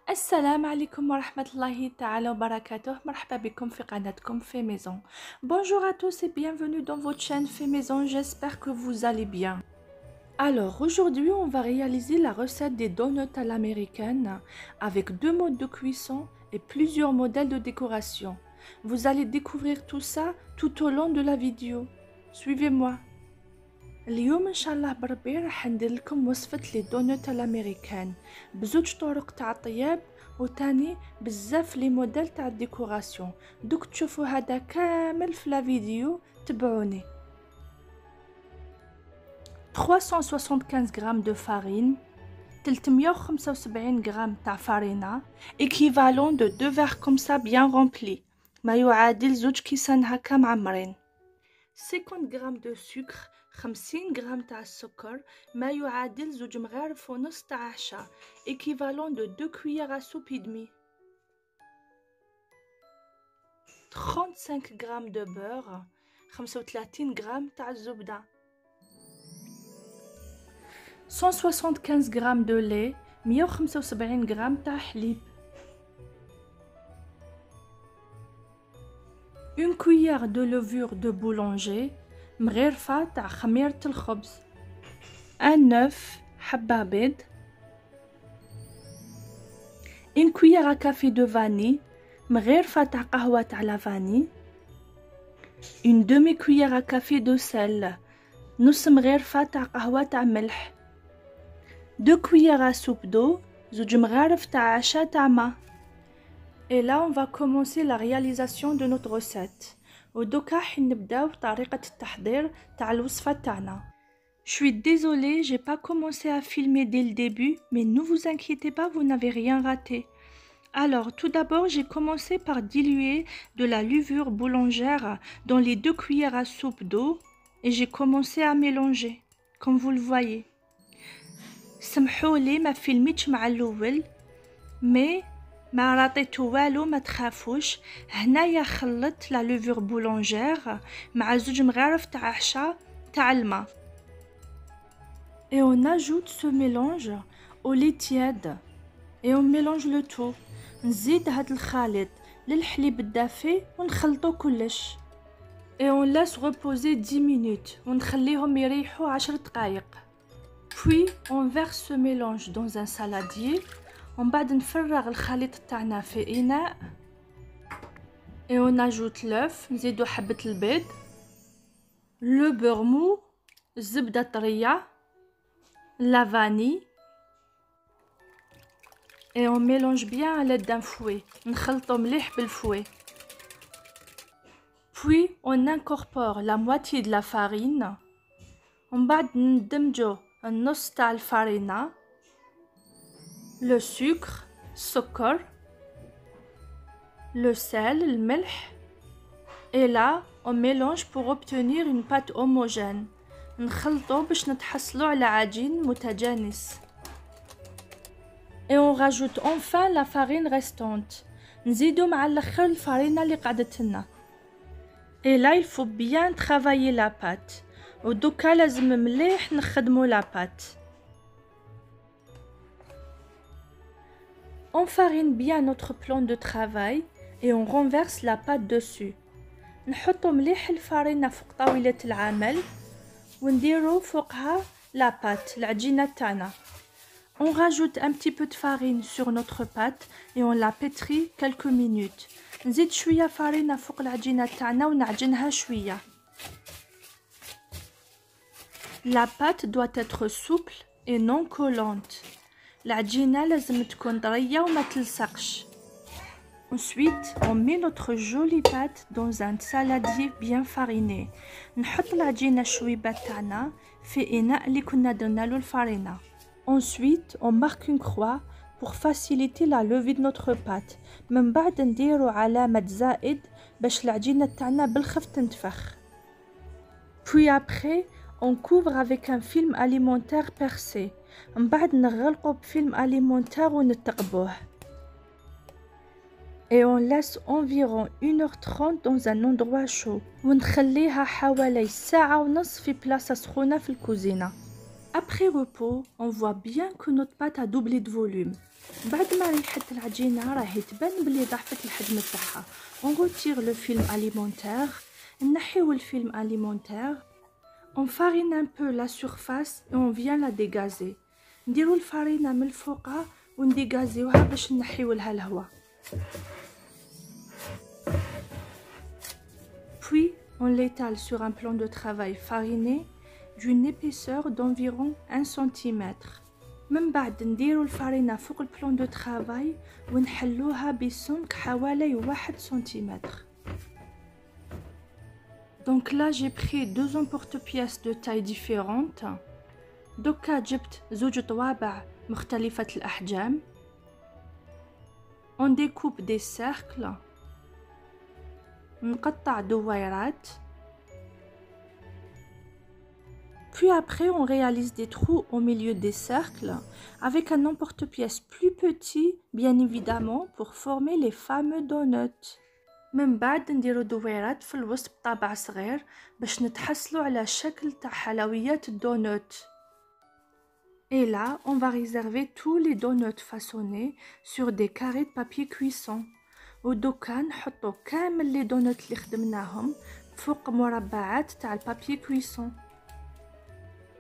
السلام عليكم ورحمة الله تعالى وبركاته. مرحبا بكم في قناتكم Fait Maison. Bonjour à tous et bienvenue dans votre chaîne Fait Maison. J'espère que vous allez bien. Alors aujourd'hui on va réaliser la recette des donuts à l'américaine avec 2 modes de cuisson et plusieurs modèles de décoration. Vous allez découvrir tout ça tout au long de la vidéo. Suivez-moi. اليوم ان شاء الله بربي راح ندير لكم وصفه لي دونوت الامريكان بزوج طرق تاع الطياب وتاني بزاف لي موديل تاع الديكوراسيون. دوك تشوفوا هذا كامل في لا فيديو، تبعوني. 375 غرام دو فارين، 375 غرام تاع فارينه équivalent de 2 verres comme ça bien remplis، ما يعادل زوج كيسان هكا معمرين. 50 غرام دو سكر، 50 غرام تاع السكر، ما يعادل زوج مغارف ونص تاع عشا équivalent de 2 cuillères à soupe et demi. 35 غرام de beurre، 35 غرام تاع الزبدة. 175 غرام de lait، 175 غرام تاع حليب. 1 cuillère de levure de boulanger، مغرفة تاع خميرة الخبز. 1 œuf، حبة بيض. 1 cuillère à café de vanille، مغرفة تاع قهوة تاع لافاني. 1 demi cuillère à café de sel، نص مغرفة تاع قهوة تاع ملح. 2 cuillères à soupe d'eau، زوج مغارف تاع عشا تاع ما. Et là on va commencer la réalisation de notre recette. ودوكا حين نبداو طريقة التحضير تاع الوصفة تاعنا. Je suis désolée, j'ai pas commencé à filmer dès le début, mais ne vous inquiétez pas, vous n'avez rien raté. Alors, tout d'abord, j'ai commencé par diluer de la levure boulangère dans les 2 cuillères à soupe d'eau et j'ai commencé à mélanger, comme vous le voyez. سمحولي ما فيلميتش مع الأول، mais ما رطيتو والو، ما تخافوش. هنايا خلطت لا لوفور بولونجير مع زوج مغارف تاع عشا تاع الماء. Et on ajoute ce mélange au lait tiède et on mélange le tout. نزيد هاد الخليط للحليب الدافي ونخلطو كلش. Et on laisse reposer 10 minutes ونخليهم يريحوا 10 دقايق. Puis on verse ce mélange dans un saladier. ومن بعد نفرغ الخليط تاعنا في إناء. Et on ajoute l'œuf، نزيدو حبة البيض، le beurre mou، الزبدة طرية، la vanille. Et on mélange bien à l'aide d'un fouet، نخلطو مليح بالفouet. Puis on incorpore la moitié de la farine. ومن بعد ندمجو النص تاع الفارينة، le sucre، السكر، le sel، الملح. Et là on mélange pour obtenir une pâte homogène. نخلطو باش نتحصلو على عجين متجانس. Et on rajoute enfin la farine restante. نزيدو مع الاخر الفارينة اللي قعدت لنا. Et là il faut bien travailler la pâte. ودوكا لازم مليح نخدمو la pâte. On farine bien notre plan de travail et on renverse la pâte dessus. نحطو مليح الفارينة فوق طاولة العمل ونديرو فوقها la pâte، العجينة تاعنا. On rajoute un petit peu de farine sur notre pâte et on la pétrit quelques minutes. نزيد شوية فارينة فوق العجينة تاعنا ونعجنها شوية. La pâte doit être souple et non collante. العجينة لازم تكون طرية وما تلصقش. Ensuite, on met notre jolie pâte dans un saladier bien fariné. نحط العجينة شويبات تاعنا في إناء اللي كنا درنالو الفارينة. Ensuite, on marque une croix pour faciliter la levée de notre pâte. من بعد نديرو علامة زائد باش العجينة تاعنا بالخف تنتفخ. Puis après, on couvre avec un film alimentaire percé. من بعد نغلقو بفيلم alimentaire ونتقبوه. Et on laisse environ 1h30 dans un endroit chaud. ونخليها حوالي ساعة ونص في بلاصة سخونة في الكوزينة. Après repos, on voit bien que notre pâte a doublé de volume. بعد ما ريحت العجينة راهي تبان بلي ضعفت الحجم تاعها. On retire le film alimentaire. نحيو الفيلم alimentaire. On farine un peu la surface et on vient la dégazer. نديرو الفارينة من الفوقة ونديغازيوها باش نحيو لها الهواء. Puis on l'étale sur un plan de travail fariné d'une épaisseur d'environ 1 cm. من بعد نديرو الفارينة فوق البلان دو ترافاي ونحلوها بسمك حوالي 1 سم. Donc là j'ai pris 2 emporte-pièces de taille différentes. دوكا جبت زوج طوابع مختلفة الأحجام. On découpe des cercles. نقطع دويرات. Puis après, on réalise des trous au milieu des cercles avec un emporte-pièce plus petit, bien évidemment, pour former les fameux donuts. من بعد نديرو دويرات في الوسط بطابع صغير باش نتحصلوا على شكل تاع حلويات الدونوت. Et là, on va réserver tous les donuts façonnés sur des carrés de papier cuisson. ودوكا نحطو كامل لي دونوت اللي خدمناهم فوق مربعات تاع البابي cuisson.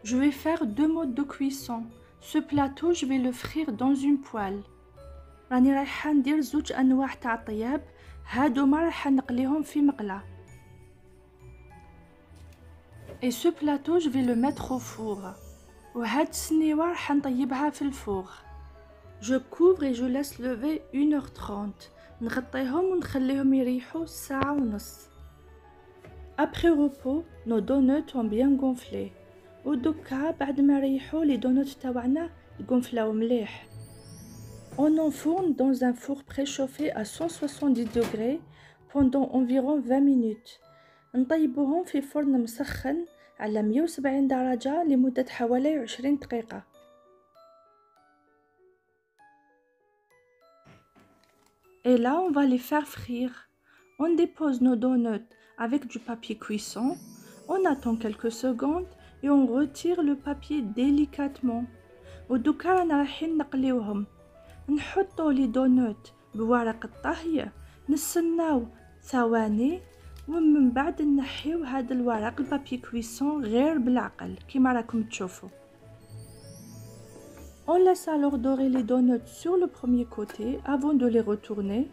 Je vais faire 2 modes de cuisson. Ce plateau, je vais le frire dans une poêle. راني رايحة ندير زوج أنواع تاع طياب، هادوما رايحة نقليهم في مقلة. Et ce plateau, je vais le mettre au four. وهاد السنيوة راح نطيبها في الفور. Je couvre et je laisse lever 1h30. نغطيهم ونخليهم يريحوا ساعة ونص. Après repos, nos donuts ont bien gonflé. ودوكا بعد ما ريحوا لي دونوت تاوعنا يقنفلاو مليح. On enfourne dans un four préchauffé à 170 degrés pendant environ 20 minutes. نطيبوهم في فرن مسخن على 170 درجة لمدة حوالي 20 دقيقة. Et là, on va les faire frire. On dépose nos donuts avec du papier cuisson. On attend quelques secondes et on retire le papier délicatement. ودوكا رانا رايحين نقليوهم. نحطو لي دونوت بورق الطهي، نستناو ثواني ومن بعد نحيو هذا الورق البابي كويسون غير بالعقل كيما راكم تشوفوا. On laisse alors dorer les donuts sur le premier côté avant de les retourner.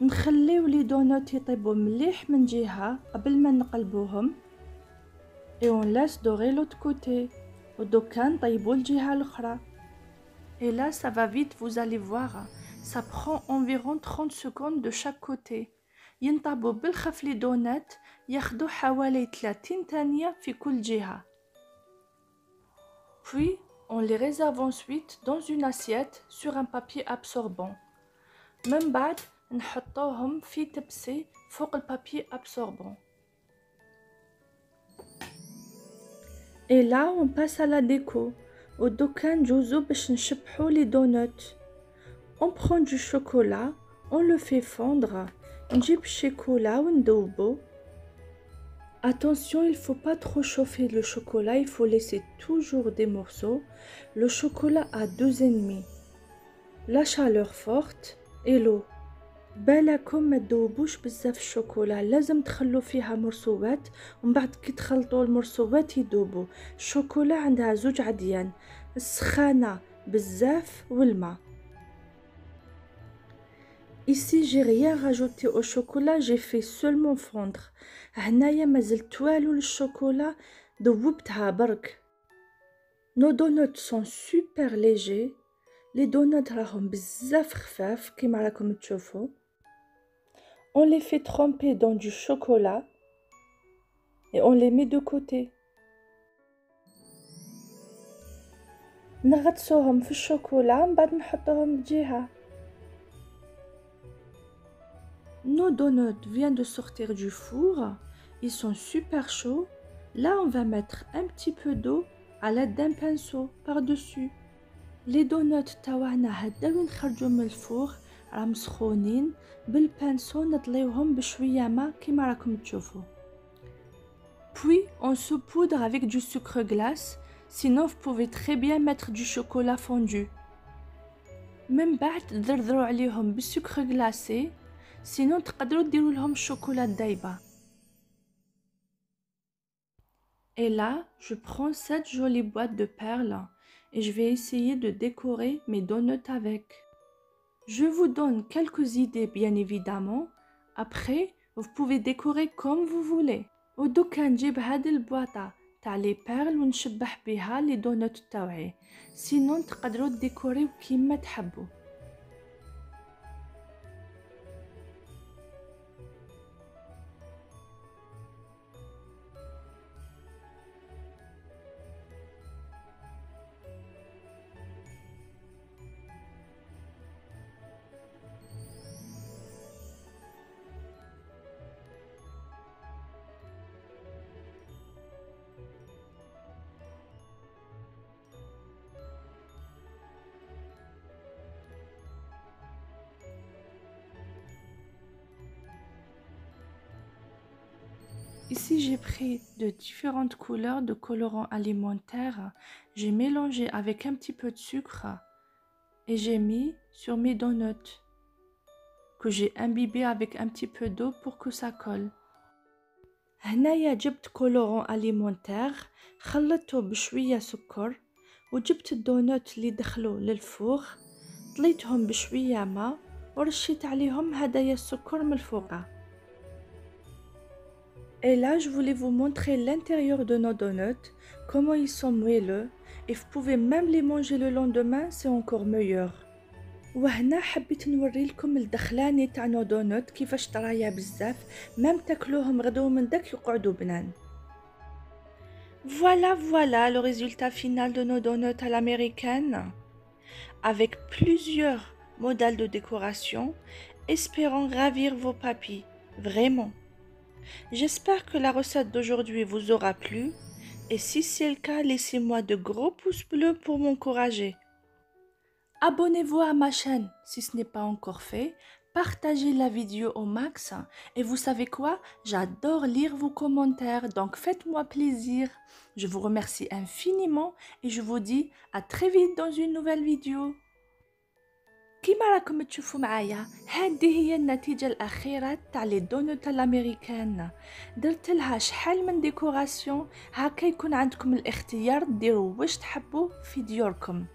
نخليو لي دونوت يطيبوا مليح من جهة قبل ما نقلبوهم. Et on laisse dorer l'autre côté. ودوكا نطيبوا الجهة الأخرى. Et là, ça va vite, vous allez voir. Ça prend environ 30 secondes de chaque côté. ينطبوا بالخف لي دونات ياخدوا حوالي 30 ثانية في كل جهة. Puis, on les réserve ensuite dans une assiette sur un papier absorbant. من بعد نحطوهم في تبسي فوق البابي absorbant. Et là, on passe à la déco. ودوكا نجوزو باش نشبحو لي دونوت. On prend du chocolat, on le fait fondre. نجيب الشوكولا وندوبو. Attention, il faut pas trop chauffer le chocolat, il faut laisser toujours des morceaux. Le chocolat a 2 ennemis. La chaleur forte et l'eau. بالكم ما تذوبوش بزاف الشوكولا، لازم تخلو فيها مرسوبات ومن بعد كي تخلطوا المرسوبات يذوبوا. الشوكولا عندها 2 عديان، السخانة بزاف والماء. Ici j'ai rien rajouté au chocolat, j'ai fait seulement fondre. هنايا مازلت والو للشوكولا، ذوبتها برك. Nos donuts sont super légers. Les donuts راهم بزاف خفاف كيما راكم تشوفوا. On les fait tremper dans du chocolat et on les met de côté. نغطسوهم في الشوكولا من بعد نحطوهم بجهة. Nos donuts viennent de sortir du four. Ils sont super chauds. Là, on va mettre un petit peu d'eau à l'aide d'un pinceau par-dessus. Les donuts تاوعنا هداو نخرجوا من الفور راهم سخونين، بالبانسو نطليوهم بشويه ما كيما راكم تشوفوا. Puis on saupoudre avec du sucre glace. Sinon, vous pouvez très bien mettre du chocolat fondu. من بعد تذرذروا عليهم بالسكر glacé. Sinon, تقدروا ديروا لهم الشوكولا دايبة. Et là, je prends cette jolie boîte de perles et je vais essayer de décorer mes donuts avec. Je vous donne quelques idées bien évidemment. Après, vous pouvez décorer comme vous voulez. ودوكا نجيب هذه البواطة تاع لي بيرل ونشبح بها لي دونوت تاوعي. سينون تقدروا ديكوريو كيما تحبوا. Ici, j'ai pris de différentes couleurs de colorants alimentaires. J'ai mélangé avec un petit peu de sucre et j'ai mis sur mes donuts que j'ai imbibé avec un petit peu d'eau pour que ça colle. هنايا جبت colorant alimentaire خلطته بشوية سكر وجبت الدونوت اللي دخلوا للفوغ طليتهم بشوية ماء ورشيت عليهم هدايا السكر من الفوقة. Et là, je voulais vous montrer l'intérieur de nos donuts, comment ils sont moelleux, et vous pouvez même les manger le lendemain, c'est encore meilleur. وهنا حبيت نوري لكم الدخلاني تاع نو دونوت كيفاش طرايه بزاف، ميم تاكلوهم غدو من داك يقعدوا بنان. Voilà le résultat final de nos donuts à l'américaine, avec plusieurs modèles de décoration, espérant ravir vos papilles, vraiment. J'espère que la recette d'aujourd'hui vous aura plu et si c'est le cas, laissez-moi de gros pouces bleus pour m'encourager. Abonnez-vous à ma chaîne si ce n'est pas encore fait, partagez la vidéo au max et vous savez quoi? J'adore lire vos commentaires, donc faites-moi plaisir. Je vous remercie infiniment et je vous dis à très vite dans une nouvelle vidéo. كيما راكم تشوفوا معايا هذه هي النتيجة الأخيرة تاع لي دونوت الأمريكان. درت لها شحال من ديكوراسيون، هكا يكون عندكم الاختيار ديروا واش تحبوا في ديوركم.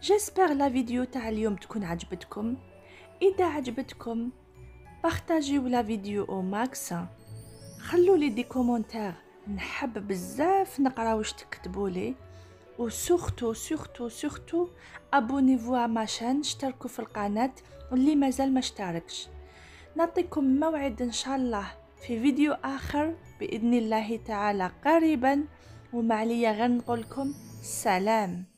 جيسبر لا فيديو تاع اليوم تكون عجبتكم. إذا عجبتكم بارطاجيو لا فيديو او ماكس، خلوا لي دي كومونتير، نحب بزاف نقرا واش تكتبوا لي. و surtout abonnez-vous à ma chaîne، اشتركوا في القناة واللي مازال ما اشتركش. نعطيكم موعد ان شاء الله في فيديو اخر باذن الله تعالى قريبا، وما عليا غير نقولكم سلام.